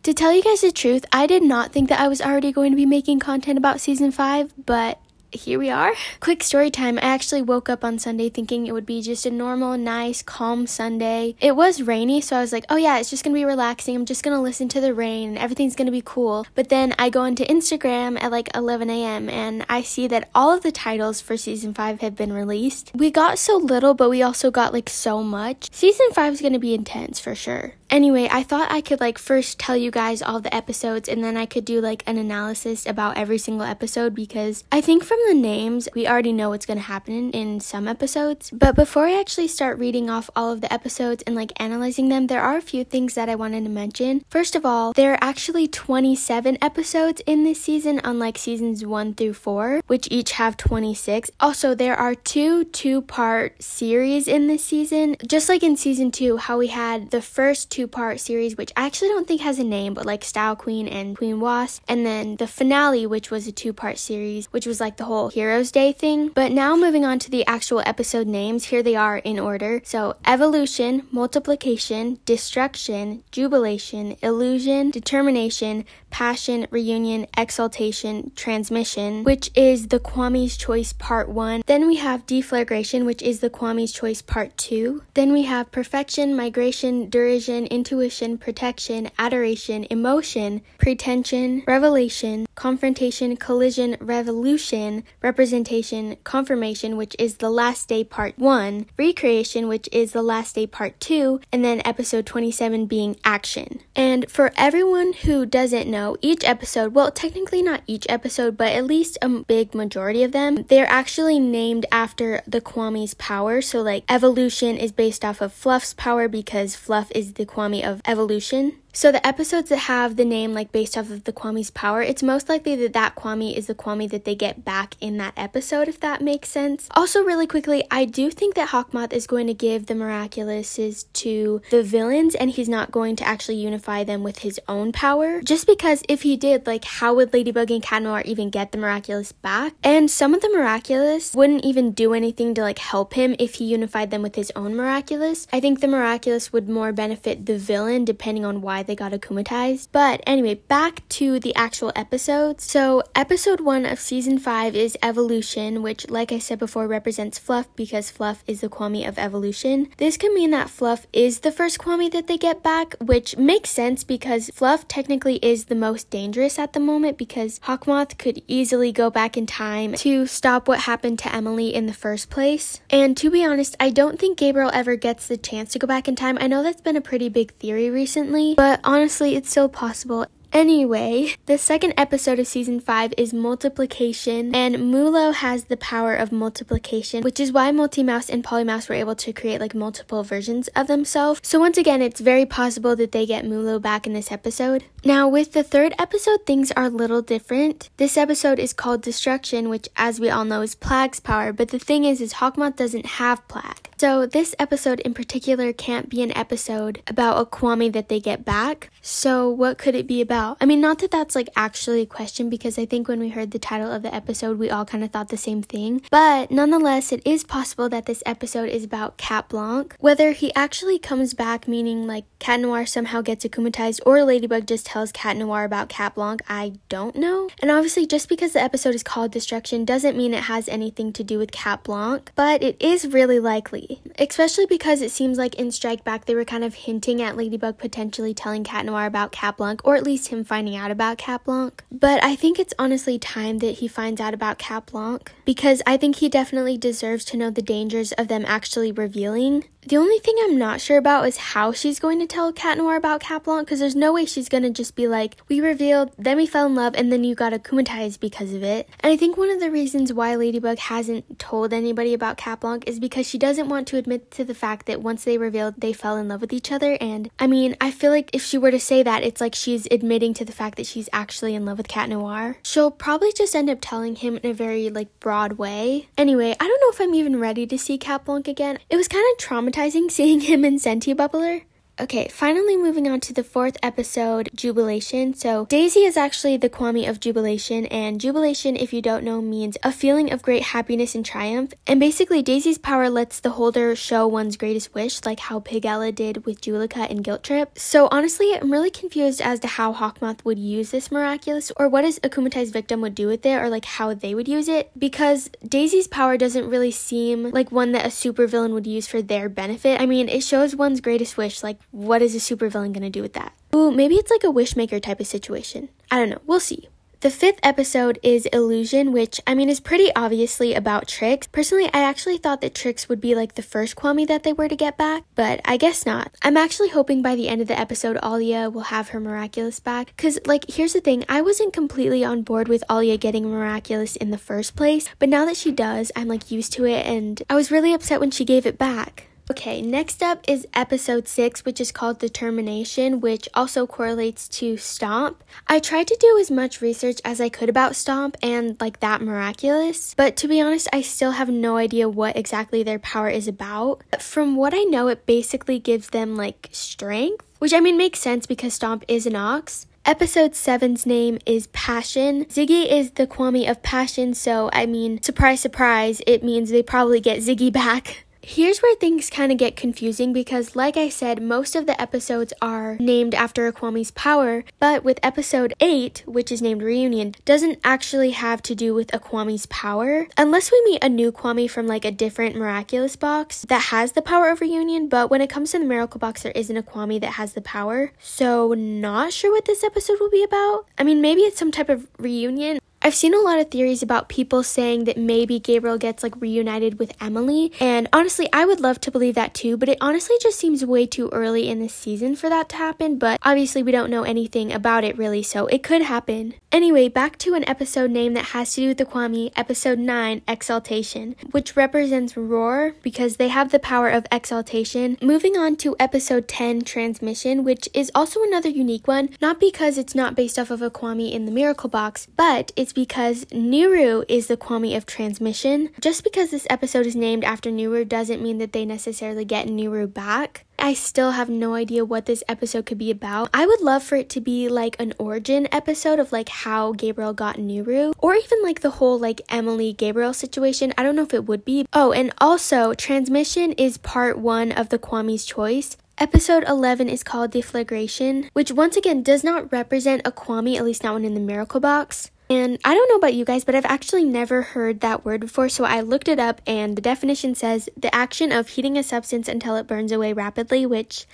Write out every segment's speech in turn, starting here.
To tell you guys the truth, I did not think that I was already going to be making content about season 5, but here we are. Quick story time. I actually woke up on Sunday thinking it would be just a normal, nice, calm Sunday. It was rainy, so I was like, oh yeah, it's just gonna be relaxing. I'm just gonna listen to the rain and everything's gonna be cool. But then I go into Instagram at like 11 a.m. and I see that all of the titles for season 5 have been released. We got so little, but we also got like so much. Season 5 is gonna be intense for sure. Anyway, I thought I could like first tell you guys all the episodes and then I could do like an analysis about every single episode, because I think from the names we already know what's going to happen in some episodes. But before I actually start reading off all of the episodes and like analyzing them, there are a few things that I wanted to mention. First of all, there are actually 27 episodes in this season, unlike seasons 1 through 4, which each have 26. Also, there are two-part series in this season, just like in season 2, how we had the first two-part series, which I actually don't think has a name, but like Style Queen and Queen Wasp, and then the finale, which was a two-part series, which was like the whole Heroes Day thing. But now moving on to the actual episode names, here they are in order. So Evolution, Multiplication, Destruction, Jubilation, Illusion, Determination, Passion, Reunion, Exaltation, Transmission, which is the Kwami's Choice Part 1. Then we have Deflagration, which is the Kwami's Choice Part 2. Then we have Perfection, Migration, Derision, Intuition, Protection, Adoration, Emotion, Pretension, Revelation, Confrontation, Collision, Revolution, Representation, Confirmation, which is the Last Day Part 1, Recreation, which is the Last Day Part 2, and then episode 27 being Action. And for everyone who doesn't know, each episode, well, technically not each episode, but at least a big majority of them, they're actually named after the Kwami's power. So like Evolution is based off of Fluff's power because Fluff is the Kwami of evolution. So the episodes that have the name like based off of the Kwami's power, it's most likely that that Kwami is the Kwami that they get back in that episode, if that makes sense. Also, really quickly, I do think that Hawkmoth is going to give the Miraculouses to the villains and he's not going to actually unify them with his own power. Just because if he did, like, how would Ladybug and Cat Noir even get the Miraculous back? And some of the Miraculous wouldn't even do anything to like help him if he unified them with his own Miraculous. I think the Miraculous would more benefit the villain depending on why they got akumatized. But anyway, back to the actual episodes. So episode 1 of season 5 is Evolution, which like I said before represents Fluff because Fluff is the Kwami of evolution. This could mean that Fluff is the first Kwami that they get back, which makes sense because Fluff technically is the most dangerous at the moment because Hawkmoth could easily go back in time to stop what happened to Emily in the first place. And to be honest, I don't think Gabriel ever gets the chance to go back in time. I know that's been a pretty big theory recently, but honestly, it's still possible. Anyway, the second episode of season 5 is Multiplication, and Mulo has the power of multiplication, which is why Multi-Mouse and Polymouse were able to create like multiple versions of themselves. So once again, it's very possible that they get Mulo back in this episode. Now, with the third episode, things are a little different. This episode is called Destruction, which as we all know is Plague's power, but the thing is Hawkmoth doesn't have Plague. So this episode in particular can't be an episode about a Kwami that they get back. So what could it be about? I mean, not that that's like actually a question, because I think when we heard the title of the episode, we all kind of thought the same thing. But nonetheless, it is possible that this episode is about Cat Blanc. Whether he actually comes back, meaning like Cat Noir somehow gets akumatized, or Ladybug just tells Cat Noir about Cat Blanc, I don't know. And obviously, just because the episode is called Destruction doesn't mean it has anything to do with Cat Blanc, but it is really likely. Especially because it seems like in Strike Back, they were kind of hinting at Ladybug potentially telling Cat Noir about Cat Blanc, or at least him finding out about Cat Blanc. But I think it's honestly time that he finds out about Cat Blanc, because I think he definitely deserves to know the dangers of them actually revealing. The only thing I'm not sure about is how she's going to tell Cat Noir about Cat Blanc, because there's no way she's going to just be like, we revealed, then we fell in love, and then you got akumatized because of it. And I think one of the reasons why Ladybug hasn't told anybody about Cat Blanc is because she doesn't want to admit to the fact that once they revealed, they fell in love with each other. And I mean, I feel like if she were to say that, it's like she's admitting to the fact that she's actually in love with Cat Noir. She'll probably just end up telling him in a very like broad way. Anyway, I don't know if I'm even ready to see Cat Blanc again. It was kind of traumatizing seeing him in Senti Bubbler. Okay, finally moving on to the 4th episode, Jubilation. So Daisy is actually the Kwami of Jubilation, and Jubilation, if you don't know, means a feeling of great happiness and triumph. And basically, Daisy's power lets the holder show one's greatest wish, like how Pigella did with Juleka and Guilt Trip. So honestly, I'm really confused as to how Hawkmoth would use this miraculous, or what his akumatai's victim would do with it, or like how they would use it, because Daisy's power doesn't really seem like one that a supervillain would use for their benefit. I mean, it shows one's greatest wish, like what is a supervillain gonna do with that? Ooh, maybe it's like a wishmaker type of situation. I don't know, we'll see. The 5th episode is Illusion, which, I mean, is pretty obviously about Trix. Personally, I actually thought that Trix would be like the first Kwami that they were to get back, but I guess not. I'm actually hoping by the end of the episode, Alia will have her miraculous back, because, like, here's the thing, I wasn't completely on board with Alia getting miraculous in the first place, but now that she does, I'm, like, used to it, and I was really upset when she gave it back. Okay, next up is episode 6, which is called Determination, which also correlates to Stomp. I tried to do as much research as I could about Stomp and like that miraculous, but to be honest, I still have no idea what exactly their power is about. From what I know, it basically gives them like strength, which I mean makes sense because Stomp is an ox. Episode 7's name is Passion. Ziggy is the Kwami of Passion, so I mean, surprise, surprise, it means they probably get Ziggy back. Here's where things kind of get confusing because, like I said, most of the episodes are named after a Kwami's power, but with episode 8, which is named Reunion, doesn't actually have to do with a Kwami's power, unless we meet a new Kwami from like a different miraculous box that has the power of Reunion, but when it comes to the miracle box, there isn't a Kwami that has the power, so not sure what this episode will be about. I mean, maybe it's some type of reunion. I've seen a lot of theories about people saying that maybe Gabriel gets like reunited with Emily, and honestly I would love to believe that too, but it honestly just seems way too early in the season for that to happen, but obviously we don't know anything about it really, so it could happen. Anyway, back to an episode name that has to do with the Kwami, episode 9, Exaltation, which represents Roar because they have the power of exaltation. Moving on to episode 10, Transmission, which is also another unique one, not because it's not based off of a Kwami in the Miracle Box, but it's because Nuru is the Kwami of Transmission. Just because this episode is named after Nuru doesn't mean that they necessarily get Nuru back. I still have no idea what this episode could be about. I would love for it to be like an origin episode of like how Gabriel got Nuru, or even like the whole like Emily Gabriel situation. I don't know if it would be. Oh, and also Transmission is part 1 of the Kwami's Choice. Episode 11 is called Deflagration, which once again does not represent a Kwami, at least not one in the Miracle Box. And I don't know about you guys, but I've actually never heard that word before, so I looked it up, and the definition says the action of heating a substance until it burns away rapidly, which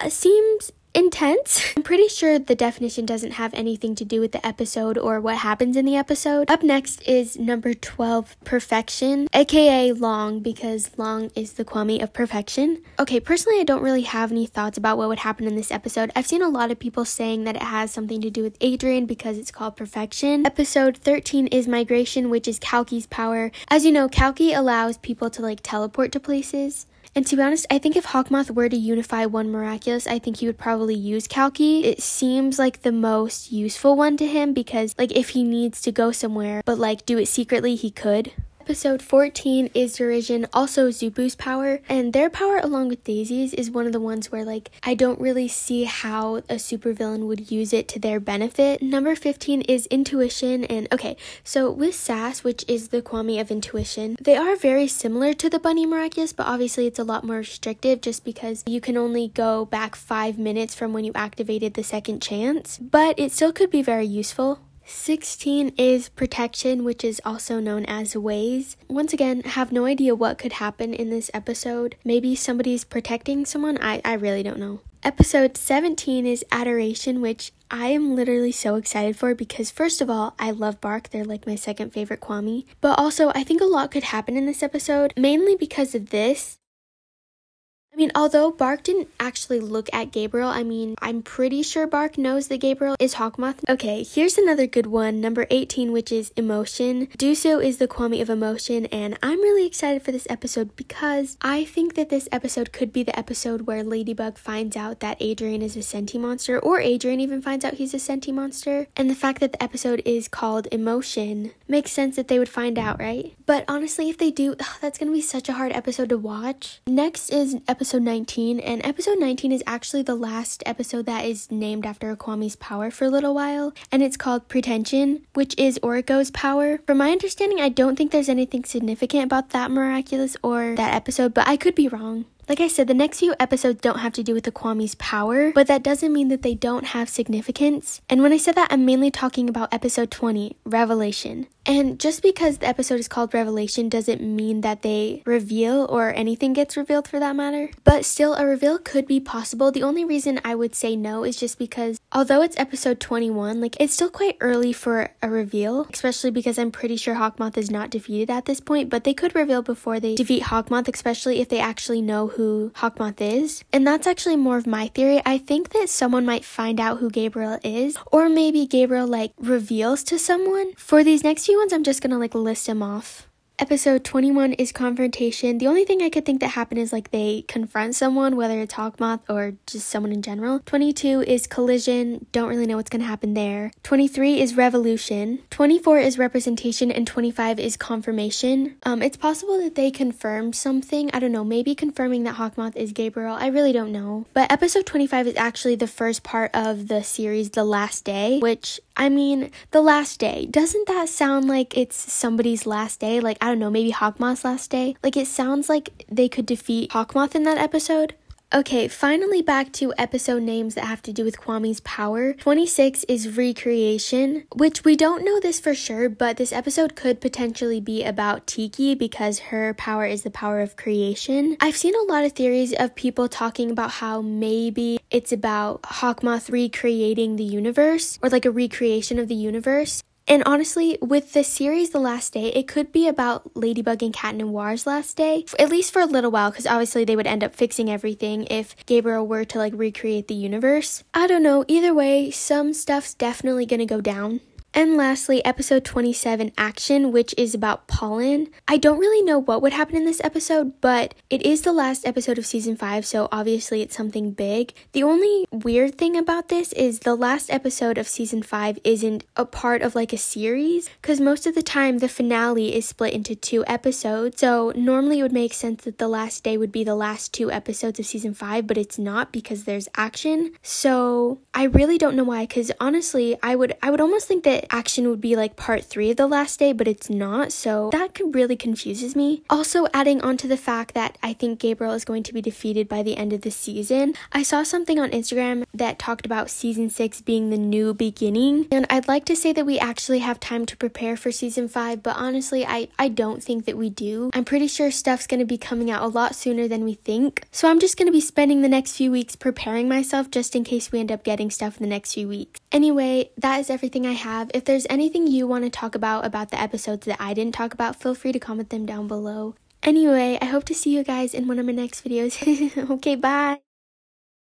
seems intense. I'm pretty sure the definition doesn't have anything to do with the episode or what happens in the episode. Up next is number 12, Perfection, aka Long, because Long is the Kwami of perfection. Okay, personally I don't really have any thoughts about what would happen in this episode. I've seen a lot of people saying that it has something to do with Adrian because it's called Perfection. Episode 13 is Migration, which is Kalki's power. As you know, Kalki allows people to like teleport to places. And to be honest, I think if Hawkmoth were to unify one miraculous, I think he would probably use Kalki. It seems like the most useful one to him because, like, if he needs to go somewhere, but, like, do it secretly, he could. Episode 14 is Derision, also Zupu's power, and their power along with Daisy's is one of the ones where like I don't really see how a supervillain would use it to their benefit. Number 15 is Intuition, and okay, so with Sass, which is the Kwami of Intuition, they are very similar to the Bunny Miraculous, but obviously it's a lot more restrictive just because you can only go back 5 minutes from when you activated the second chance, but it still could be very useful. 16 is Protection, which is also known as Ways. Once again, have no idea what could happen in this episode. Maybe somebody's protecting someone? I really don't know. Episode 17 is Adoration, which I am literally so excited for because first of all, I love Bark. They're like my second favorite Kwami. But also, I think a lot could happen in this episode, mainly because of this. I mean, although Bark didn't actually look at Gabriel, I mean, I'm pretty sure Bark knows that Gabriel is Hawkmoth. Okay, here's another good one, number 18, which is Emotion. Duso is the Kwami of Emotion, and I'm really excited for this episode because I think that this episode could be the episode where Ladybug finds out that Adrian is a sentient monster, or Adrian even finds out he's a sentient monster. And the fact that the episode is called Emotion makes sense that they would find out, right? But honestly, if they do, that's gonna be such a hard episode to watch. Next is episode episode 19, and episode 19 is actually the last episode that is named after Kwami's power for a little while, and it's called Pretension, which is Oriko's power. From my understanding, I don't think there's anything significant about that miraculous or that episode, but I could be wrong. Like I said, the next few episodes don't have to do with the Kwami's power, but that doesn't mean that they don't have significance. And when I said that, I'm mainly talking about episode 20, Revelation. And just because the episode is called Revelation doesn't mean that they reveal or anything gets revealed for that matter. But still, a reveal could be possible. The only reason I would say no is just because although it's episode 21, like it's still quite early for a reveal, especially because I'm pretty sure Hawkmoth is not defeated at this point, but they could reveal before they defeat Hawkmoth, especially if they actually know who Hawkmoth is. And that's actually more of my theory. I think that someone might find out who Gabriel is, or maybe Gabriel like reveals to someone. For these next few ones, I'm just gonna like list them off. Episode 21 is Confrontation. The only thing I could think that happened is like they confront someone, whether it's Hawkmoth or just someone in general. 22 is Collision. Don't really know what's going to happen there. 23 is Revolution. 24 is Representation, and 25 is Confirmation. It's possible that they confirmed something. I don't know, maybe confirming that Hawkmoth is Gabriel. I really don't know. But episode 25 is actually the first part of the series, The Last Day, which, I mean, the last day. Doesn't that sound like it's somebody's last day? Like, I don't know, maybe Hawkmoth's last day? Like, it sounds like they could defeat Hawkmoth in that episode. Okay, finally back to episode names that have to do with Kwami's power. 26 is Recreation, which we don't know this for sure, but this episode could potentially be about Tiki because her power is the power of creation. I've seen a lot of theories of people talking about how maybe it's about Hawkmoth recreating the universe, or like a recreation of the universe. And honestly, with the series The Last Day, it could be about Ladybug and Cat Noir's last day, at least for a little while, because obviously they would end up fixing everything if Gabriel were to like recreate the universe. I don't know, either way, some stuff's definitely gonna go down. And lastly, episode 27, Action, which is about pollen. I don't really know what would happen in this episode, but it is the last episode of season 5, so obviously it's something big. The only weird thing about this is the last episode of season 5 isn't a part of like a series, because most of the time the finale is split into 2 episodes. So normally it would make sense that the last day would be the last 2 episodes of season 5, but it's not because there's Action. So I really don't know why, because honestly, I would almost think that Action would be like part 3 of the last day, but it's not, so that really confuses me. Also, adding on to the fact that I think Gabriel is going to be defeated by the end of the season, I saw something on Instagram that talked about season 6 being the new beginning, and I'd like to say that we actually have time to prepare for season 5, but honestly, I don't think that we do. I'm pretty sure stuff's going to be coming out a lot sooner than we think, so I'm just going to be spending the next few weeks preparing myself just in case we end up getting stuff in the next few weeks. Anyway, that is everything I have. If there's anything you want to talk about the episodes that I didn't talk about, feel free to comment them down below. Anyway, I hope to see you guys in one of my next videos. Okay, bye!